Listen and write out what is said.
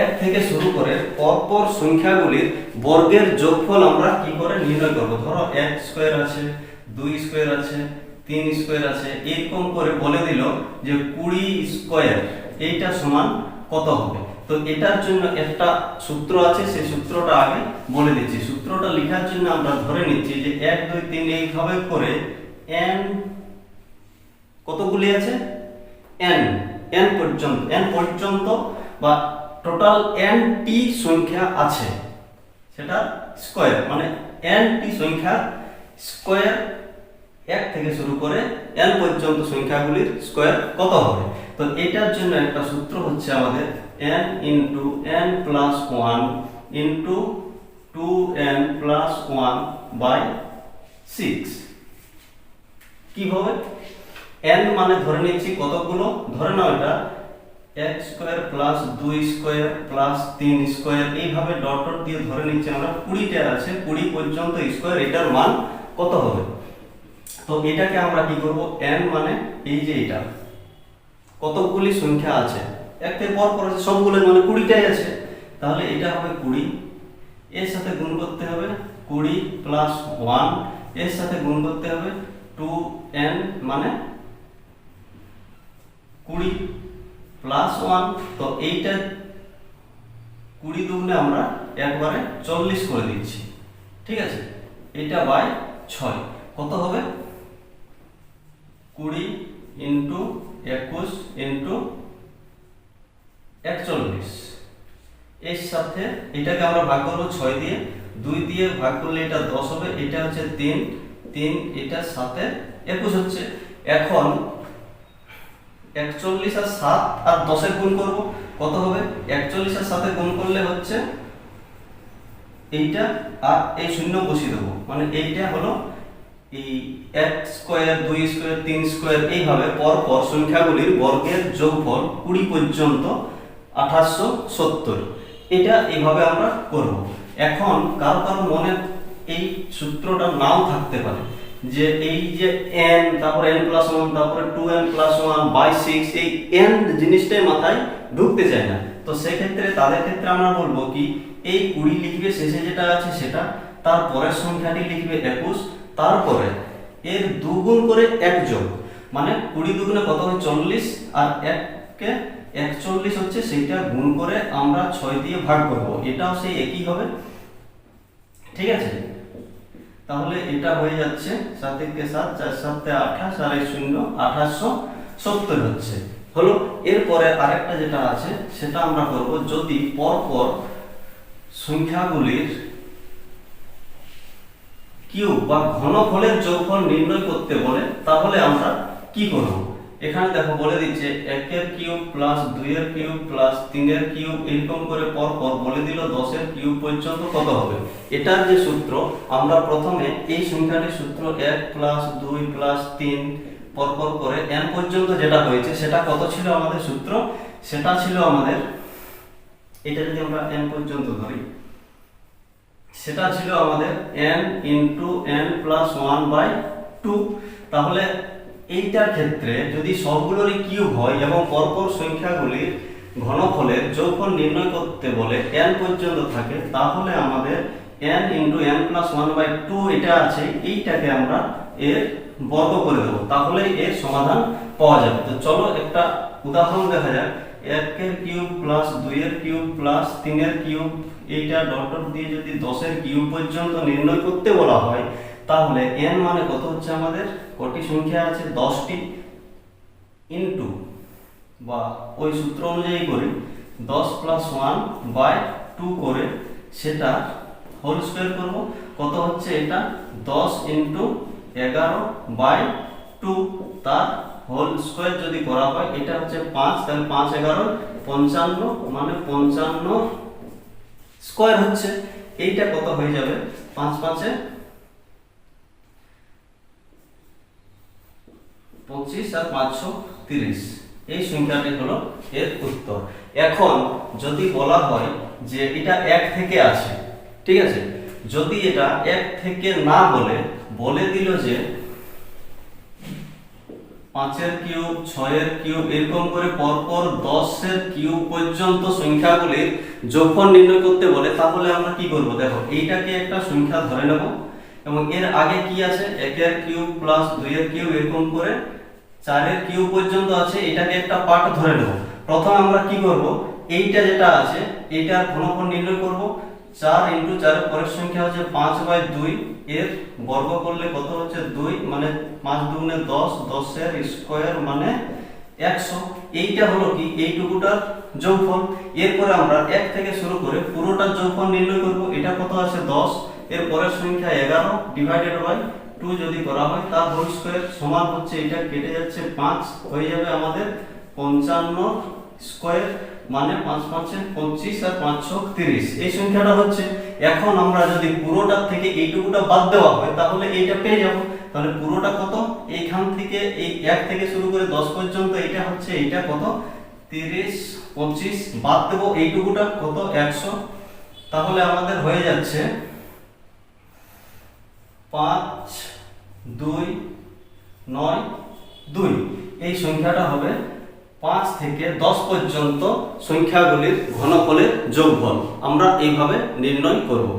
এক থেকে শুরু করে পরপর সংখ্যাগুলির বর্গের যোগফল আমরা কি করে নির্ণয় করব। ধরো 1 স্কয়ার আছে, 2 স্কয়ার আছে, 3 স্কয়ার আছে, এরকম করে বলে দিল যে 20 স্কয়ার এইটা সমান কত হবে। তো এটার জন্য একটা সূত্র আছে, সেই সূত্রটা আগে বলে দিচ্ছি। সূত্রটা লেখার জন্য আমরা ধরে নিচ্ছি যে 1 2 3 এইভাবে করে n কতগুলি আছে, n পর্যন্ত বা টোটাল n টি সংখ্যা আছে, সেটা স্কয়ার মানে n টি সংখ্যা স্কয়ার 1 থেকে শুরু করে n পর্যন্ত সংখ্যাগুলির স্কয়ার কত হবে। তো এটার জন্য একটা সূত্র হচ্ছে আমাদের n into n plus 1 into 2n plus 1 by 6। কিভাবে n মানে ধরে নিচ্ছি কতগুলো, ধরে নাও এটা 1 square plus 2 square plus 3 square, এইভাবে ডট ডট দিয়ে ধরে নিচ্ছি আমরা 20টা আছে, 20 পর্যন্ত স্কয়ার, এটার মান কত হবে। তো এটাকে আমরা কি করব, n মানে এই যে এটা কতগুলি সংখ্যা আছে, এক থেকে পর পর সবগুলো মানে 20টাই আছে, তাহলে এটা হবে 20, এর সাথে গুণ করতে হবে 20 প্লাস 1, এর সাথে গুণ করতে হবে 2n মানে 20 প্লাস 1। তো এইটা 20 দুগুণে আমরা একবারে 40 করে দিচ্ছি, ঠিক আছে। এটা বাই 6 কত হবে, 20 ইনটু 21 ইনটু 41। এর সাথে এটাকে আমরা ভাগ করব 6 দিয়ে, 2 দিয়ে ভাগ করলে এটা 10 হবে, এটা হচ্ছে 3 এটার সাথে 21 হচ্ছে। এখন 41 আর 7 আর 10 এর গুণ করব, কত হবে, 41 আর 7 এর গুণ করলে হচ্ছে এইটা, আর এই শূন্য বসিয়ে দেবো, মানে এইটা হলো এই 1 স্কয়ার 2 স্কয়ার 3 স্কয়ার, এইভাবে পর পর সংখ্যাগুলির বর্গের যোগফল 20 পর্যন্ত 2870। এটা এইভাবে আমরা করব। এখন কারো মনে এই সূত্রটা নাও থাকতে পারে যে এই যে n তারপর n প্লাস 1 তারপরে 2n প্লাস 1 বাই 6, এই n জিনিসটাই মাথায় ঢুকতে চায় না। তো সেই ক্ষেত্রে তাদের ক্ষেত্রে আমরা বলবো কি, এই 20 লিখবে, শেষে যেটা আছে সেটা, তারপরের সংখ্যাটি লিখবে 21, তারপরে এর দুগুণ করে 1 যোগ, মানে 20 দুগুণে কত হয় 40, আর 1 কে 41 হচ্ছে, সেইটা গুণ করে আমরা 6 দিয়ে ভাগ করব, এটাও সেই একই হবে, ঠিক আছে। তাহলে এটা হয়ে যাচ্ছে 7 কে 7 4 7 28 আর 0 2870 হচ্ছে হলো। এরপরে আরেকটা যেটা আছে সেটা আমরা করব, যদি পরপর সংখ্যাগুলির কিউব বা ঘনফলের যোগফল নির্ণয় করতে বলে, তাহলে আমরা কি করব। এখানে দেখো বলে দিচ্ছে 1 এর কিউব প্লাস 2 এর কিউব প্লাস 3 এর কিউব, এরকম করে পর পর বলে দিল 10 এর কিউব পর্যন্ত কত হবে। এটার যে সূত্র, আমরা প্রথমে এই সংখ্যাটির সূত্র 1 প্লাস 2 প্লাস 3 পর পর করে n পর্যন্ত যেটা হয়েছে, সেটা কত ছিল আমাদের সূত্র, সেটা ছিল আমাদের, এটা যদি আমরা n পর্যন্ত ধরি, সেটা ছিল আমাদের n into n plus 1 by 2। তাহলে এইটার ক্ষেত্রে যদি সবগুলোরই কিউব হয় এবং পরপর সংখ্যাগুলির ঘনফলের যোগফল নির্ণয় করতে বলে n পর্যন্ত থাকে, তাহলে আমাদের n into n plus 1 by 2 এটা আছে, এইটাকে আমরা এর বর্গ করে দেবো, তাহলে এর সমাধান পাওয়া যাবে। তো চলো একটা উদাহরণ দেখা যাক। 1 এর কিউব প্লাস 2 এর কিউব প্লাস 3 এর কিউব, এইটা ডট ডট দিয়ে যদি 10 এর কিউব পর্যন্ত নির্ণয় করতে বলা হয়, তাহলে n মানে কত হচ্ছে আমাদের, কটি সংখ্যা আছে 10টি, ইনটু বা ওই সূত্র অনুযায়ী করি 10 প্লাস 1 বাই 2 করে সেটা হোল স্কয়ার করব, কত হচ্ছে এটা 10 ইনটু 11 বাই 2, তার হোল স্কয়ার যদি করা হয়, এটা হচ্ছে 5, তাহলে 5 11 55, মানে 55 স্কয়ার হচ্ছে। এইটা কত হয়ে যাবে, 5 5 এ 25 আর 530, এই সংখ্যাটি হলো এর উত্তর। এখন যদি বলা হয় যে এটা 1 থেকে আছে, ঠিক আছে, যদি এটা 1 থেকে না বলে দিল যে 5 এর কিউব, 6 এর কিউব, এরকম করে পরপর 10 এর কিউব পর্যন্ত সংখ্যাগুলির যোগফল নির্ণয় করতে বলে, তাহলে আমরা কি করব? দেখো এইটাকে একটা সংখ্যা ধরে নেব এবং এর আগে কি আছে 1 এর কিউব প্লাস 2 এর কিউব এরকম করে 4 এর কিউব পর্যন্ত আছে, এটাকে একটা পার্ট ধরে নেব। প্রথমে আমরা কি করব, এইটা যেটা আছে এইটার ঘনফল নির্ণয় করব। 4 × 4 এর পরের সংখ্যা হচ্ছে 5/2, এর বর্গ করলে কত হচ্ছে 2, মানে 5 দুগুণে 10, 10 এর স্কয়ার মানে 100। এইটা হলো কি এইটুকুটার যোগফল। এরপরে আমরা 1 থেকে শুরু করে পুরোটার যোগফল নির্ণয় করব। এটা কত আছে 10, এর পরের সংখ্যা 11 ডিভাইডেড বাই 2 যদি করা হয় তার হোল স্কয়ার সমান হচ্ছে, এটা কেটে যাচ্ছে 5, হয়ে যাবে আমাদের 55 স্কয়ার, মানে 5 5 25 আর 5 6 30। এই সংখ্যাটা হচ্ছে। এখন আমরা যদি পুরোটা থেকে এইটুকুটা বাদ দেওয়া হয় তাহলে এইটা পেয়ে যাব। তাহলে পুরোটা কত, এইখান থেকে এই 1 থেকে শুরু করে 10 পর্যন্ত এটা হচ্ছে, এইটা কত 30 25, বাদ দেব এইটুকুটা কত 100। তাহলে আমাদের হয়ে যাচ্ছে 5 2 9 2। এই সংখ্যাটা হবে 5 থেকে 10 পর্যন্ত সংখ্যাগুলির ঘনফলের যোগফল। আমরা এইভাবে নির্ণয় করব।